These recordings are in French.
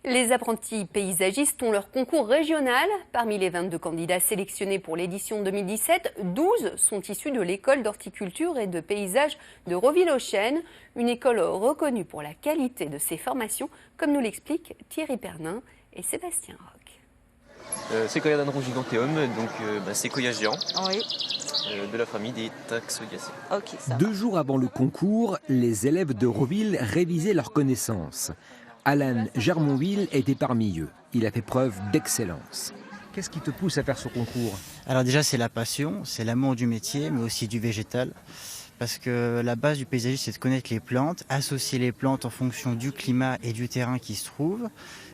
Les apprentis paysagistes ont leur concours régional. Parmi les 22 candidats sélectionnés pour l'édition 2017, 12 sont issus de l'école d'horticulture et de paysage de Roville-aux-Chênes, une école reconnue pour la qualité de ses formations, comme nous l'expliquent Thierry Pernin et Sébastien Roch. Séquoia dendron giganteum, donc séquoia géant, oui. De la famille des Taxodiacées. Okay, 2 jours avant le concours, les élèves de Roville révisaient leurs connaissances. Alan Germonville était parmi eux. Il a fait preuve d'excellence. Qu'est-ce qui te pousse à faire ce concours? Alors déjà, c'est la passion, c'est l'amour du métier, mais aussi du végétal. Parce que la base du paysagisme, c'est de connaître les plantes, associer les plantes en fonction du climat et du terrain qui se trouve.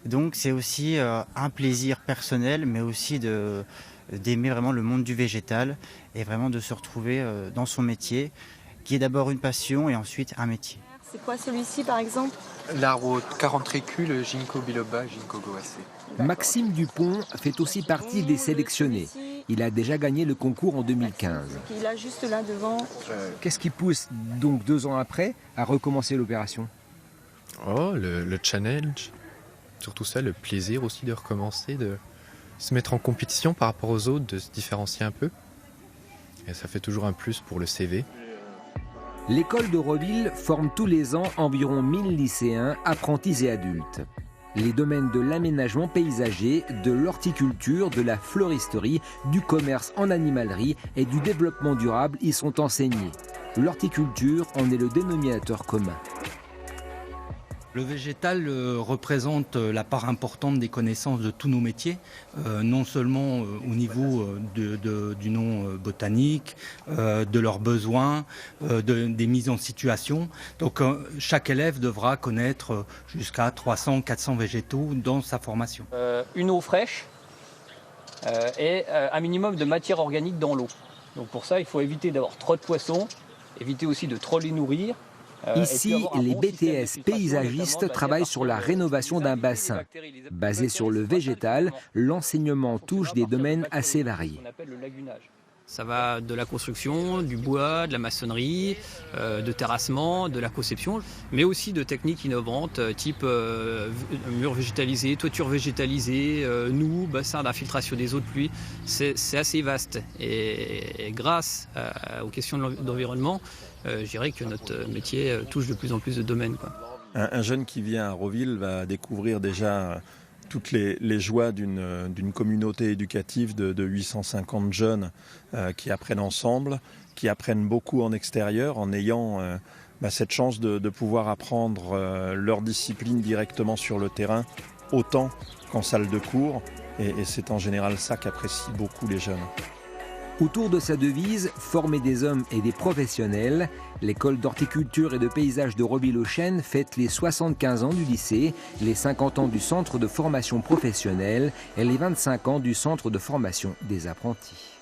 Donc c'est aussi un plaisir personnel, mais aussi d'aimer vraiment le monde du végétal et vraiment de se retrouver dans son métier, qui est d'abord une passion et ensuite un métier. C'est quoi celui-ci par exemple? L'arbre aux 40 récules, le Ginkgo biloba, Ginkgo goacé. Maxime Dupont fait aussi partie des sélectionnés. Il a déjà gagné le concours en 2015. Il a juste là devant. Qu'est-ce qui pousse donc 2 ans après à recommencer l'opération? Oh, le challenge. Surtout ça, le plaisir aussi de recommencer, de se mettre en compétition par rapport aux autres, de se différencier un peu. Et ça fait toujours un plus pour le CV. L'école de Roville forme tous les ans environ 1000 lycéens, apprentis et adultes. Les domaines de l'aménagement paysager, de l'horticulture, de la fleuristerie, du commerce en animalerie et du développement durable y sont enseignés. L'horticulture en est le dénominateur commun. Le végétal représente la part importante des connaissances de tous nos métiers, non seulement au niveau du nom botanique, de leurs besoins, des mises en situation. Donc chaque élève devra connaître jusqu'à 300-400 végétaux dans sa formation. Une eau fraîche et un minimum de matière organique dans l'eau. Donc pour ça, il faut éviter d'avoir trop de poissons, éviter aussi de trop les nourrir. Ici, les BTS paysagistes travaillent sur la rénovation d'un bassin. Basé sur le végétal, l'enseignement touche des domaines assez variés. Ça va de la construction, du bois, de la maçonnerie, de terrassement, de la conception, mais aussi de techniques innovantes type murs végétalisés, toitures végétalisées, bassins d'infiltration des eaux de pluie. C'est assez vaste et grâce aux questions d'environnement, je dirais que notre métier touche de plus en plus de domaines, quoi. Un jeune qui vient à Roville va découvrir déjà toutes les joies d'une communauté éducative de 850 jeunes qui apprennent ensemble, qui apprennent beaucoup en extérieur en ayant cette chance de pouvoir apprendre leur discipline directement sur le terrain, autant qu'en salle de cours. Et c'est en général ça qu'apprécient beaucoup les jeunes. Autour de sa devise, former des hommes et des professionnels, l'école d'horticulture et de paysage de Roville-aux-Chênes fête les 75 ans du lycée, les 50 ans du centre de formation professionnelle et les 25 ans du centre de formation des apprentis.